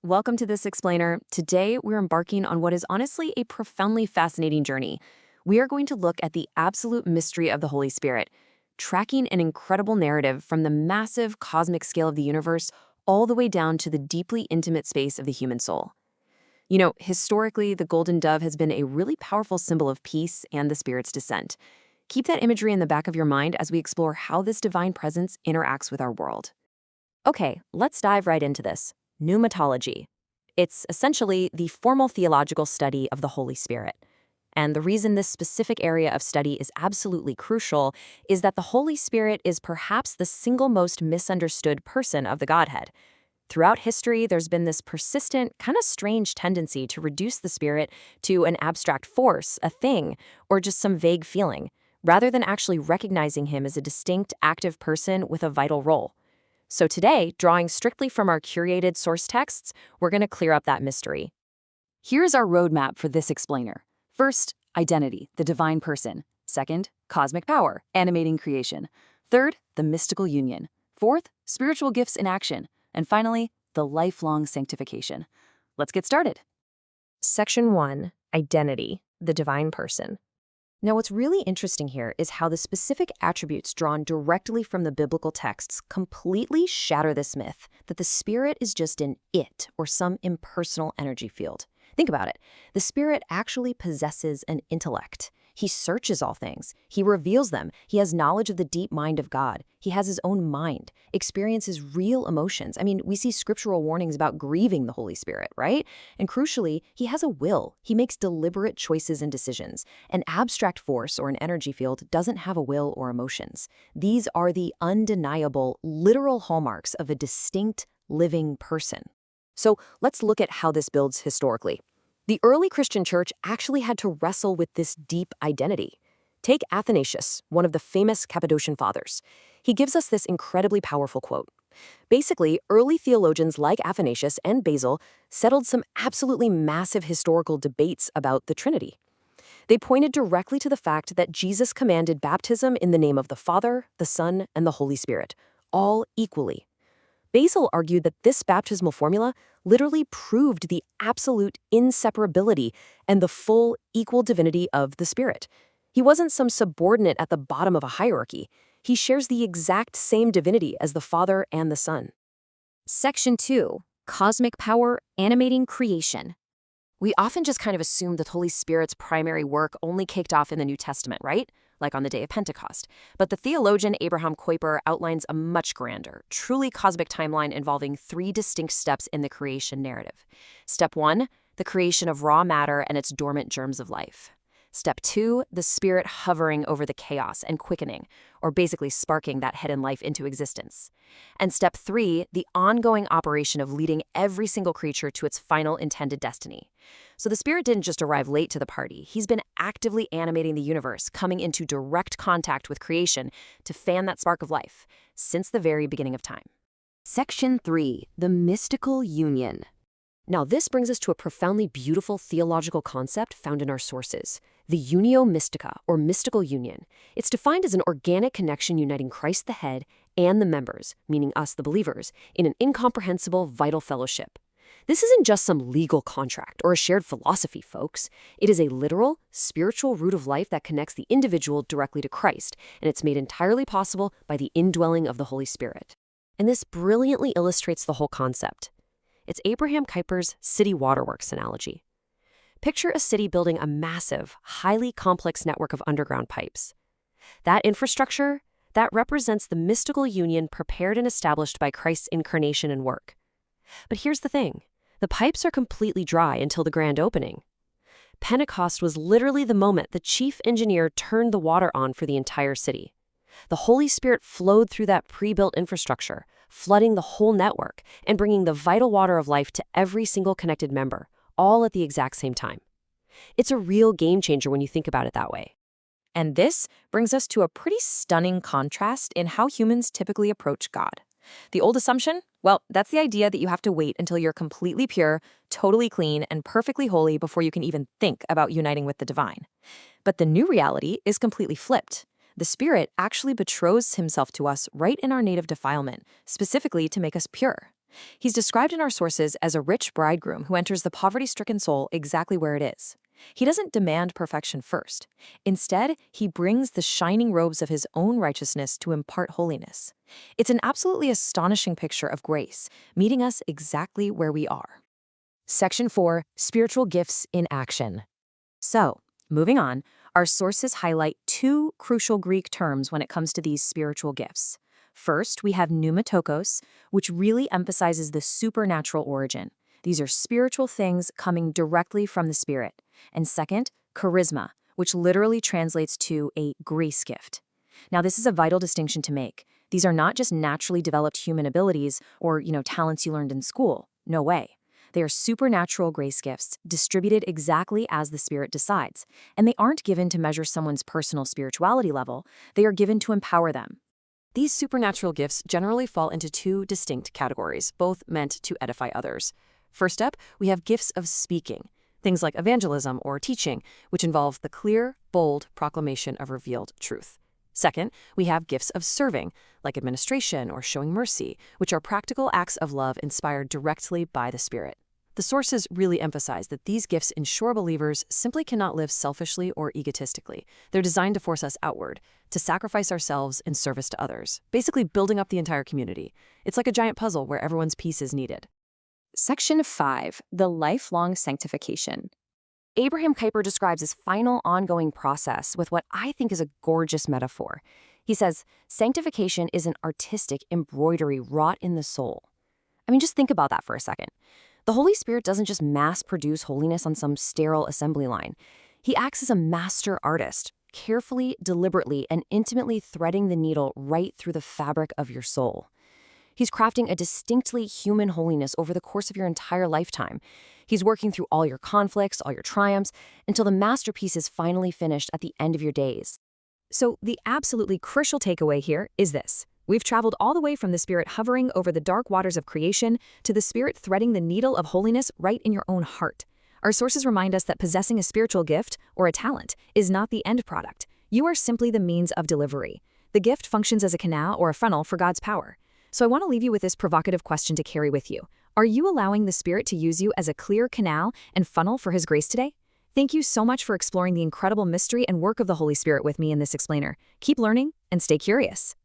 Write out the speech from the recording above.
welcome to This Explainer. Today, we're embarking on what is honestly a profoundly fascinating journey. We are going to look at the absolute mystery of the Holy Spirit, tracking an incredible narrative from the massive cosmic scale of the universe all the way down to the deeply intimate space of the human soul. You know, historically, the golden dove has been a really powerful symbol of peace and the Spirit's descent. Keep that imagery in the back of your mind as we explore how this divine presence interacts with our world. Okay, let's dive right into this. Pneumatology. It's essentially the formal theological study of the Holy Spirit. And the reason this specific area of study is absolutely crucial is that the Holy Spirit is perhaps the single most misunderstood person of the Godhead. Throughout history, there's been this persistent, kind of strange tendency to reduce the Spirit to an abstract force, a thing, or just some vague feeling, rather than actually recognizing him as a distinct, active person with a vital role. So today, drawing strictly from our curated source texts, we're going to clear up that mystery. Here's our roadmap for this explainer. First, identity, the divine person. Second, cosmic power, animating creation. Third, the mystical union. Fourth, spiritual gifts in action. And finally, the lifelong sanctification. Let's get started. Section 1, Identity, the divine person. Now, what's really interesting here is how the specific attributes drawn directly from the biblical texts completely shatter this myth that the Spirit is just an it or some impersonal energy field. Think about it. The Spirit actually possesses an intellect. He searches all things. He reveals them. He has knowledge of the deep mind of God. He has his own mind, experiences real emotions. I mean, we see scriptural warnings about grieving the Holy Spirit, right? And crucially, he has a will. He makes deliberate choices and decisions. An abstract force or an energy field doesn't have a will or emotions. These are the undeniable, literal hallmarks of a distinct, living person. So let's look at how this builds historically. The early Christian church actually had to wrestle with this deep identity. Take Athanasius, one of the famous Cappadocian fathers. He gives us this incredibly powerful quote. Basically, early theologians like Athanasius and Basil settled some absolutely massive historical debates about the Trinity. They pointed directly to the fact that Jesus commanded baptism in the name of the Father, the Son, and the Holy Spirit, all equally. Basil argued that this baptismal formula literally proved the absolute inseparability and the full equal divinity of the Spirit. He wasn't some subordinate at the bottom of a hierarchy. He shares the exact same divinity as the Father and the Son. Section 2, Cosmic Power, Animating Creation. We often just kind of assume that the Holy Spirit's primary work only kicked off in the New Testament, right? Like on the day of Pentecost. But the theologian Abraham Kuyper outlines a much grander, truly cosmic timeline involving 3 distinct steps in the creation narrative. Step 1, the creation of raw matter and its dormant germs of life. Step 2, the Spirit hovering over the chaos and quickening, or basically sparking that hidden life into existence. And step 3, the ongoing operation of leading every single creature to its final intended destiny. So the Spirit didn't just arrive late to the party. He's been actively animating the universe, coming into direct contact with creation to fan that spark of life since the very beginning of time. Section 3, the mystical union. Now, this brings us to a profoundly beautiful theological concept found in our sources, the unio mystica, or mystical union. It's defined as an organic connection uniting Christ the head and the members, meaning us the believers, in an incomprehensible, vital fellowship. This isn't just some legal contract or a shared philosophy, folks. It is a literal, spiritual root of life that connects the individual directly to Christ, and it's made entirely possible by the indwelling of the Holy Spirit. And this brilliantly illustrates the whole concept. It's Abraham Kuyper's city waterworks analogy. Picture a city building a massive, highly complex network of underground pipes. That infrastructure, that represents the mystical union prepared and established by Christ's incarnation and work. But here's the thing. The pipes are completely dry until the grand opening. Pentecost was literally the moment the chief engineer turned the water on for the entire city. The Holy Spirit flowed through that pre-built infrastructure, flooding the whole network and bringing the vital water of life to every single connected member, all at the exact same time. It's a real game changer when you think about it that way. And this brings us to a pretty stunning contrast in how humans typically approach God. The old assumption? Well, that's the idea that you have to wait until you're completely pure, totally clean, and perfectly holy before you can even think about uniting with the divine. But the new reality is completely flipped. The Spirit actually betroths himself to us right in our native defilement, specifically to make us pure. He's described in our sources as a rich bridegroom who enters the poverty-stricken soul exactly where it is. He doesn't demand perfection first. Instead, he brings the shining robes of his own righteousness to impart holiness. It's an absolutely astonishing picture of grace, meeting us exactly where we are. Section 4, Spiritual Gifts in Action. So, moving on, our sources highlight two crucial Greek terms when it comes to these spiritual gifts. First, we have pneumatokos, which really emphasizes the supernatural origin. These are spiritual things coming directly from the Spirit. And second, charisma, which literally translates to a grace gift. Now, this is a vital distinction to make. These are not just naturally developed human abilities or, talents you learned in school. No way. They are supernatural grace gifts, distributed exactly as the Spirit decides. And they aren't given to measure someone's personal spirituality level. They are given to empower them. These supernatural gifts generally fall into two distinct categories, both meant to edify others. First up, we have gifts of speaking, things like evangelism or teaching, which involve the clear, bold proclamation of revealed truth. Second, we have gifts of serving, like administration or showing mercy, which are practical acts of love inspired directly by the Spirit. The sources really emphasize that these gifts ensure believers simply cannot live selfishly or egotistically. They're designed to force us outward, to sacrifice ourselves in service to others, basically building up the entire community. It's like a giant puzzle where everyone's piece is needed. Section 5, the lifelong sanctification. Abraham Kuyper describes his final ongoing process with what I think is a gorgeous metaphor. He says, sanctification is an artistic embroidery wrought in the soul. I mean, just think about that for a second. The Holy Spirit doesn't just mass-produce holiness on some sterile assembly line. He acts as a master artist, carefully, deliberately, and intimately threading the needle right through the fabric of your soul. He's crafting a distinctly human holiness over the course of your entire lifetime. He's working through all your conflicts, all your triumphs, until the masterpiece is finally finished at the end of your days. So the absolutely crucial takeaway here is this. We've traveled all the way from the Spirit hovering over the dark waters of creation to the Spirit threading the needle of holiness right in your own heart. Our sources remind us that possessing a spiritual gift, or a talent, is not the end product. You are simply the means of delivery. The gift functions as a canal or a funnel for God's power. So I want to leave you with this provocative question to carry with you. Are you allowing the Spirit to use you as a clear canal and funnel for His grace today? Thank you so much for exploring the incredible mystery and work of the Holy Spirit with me in this explainer. Keep learning and stay curious.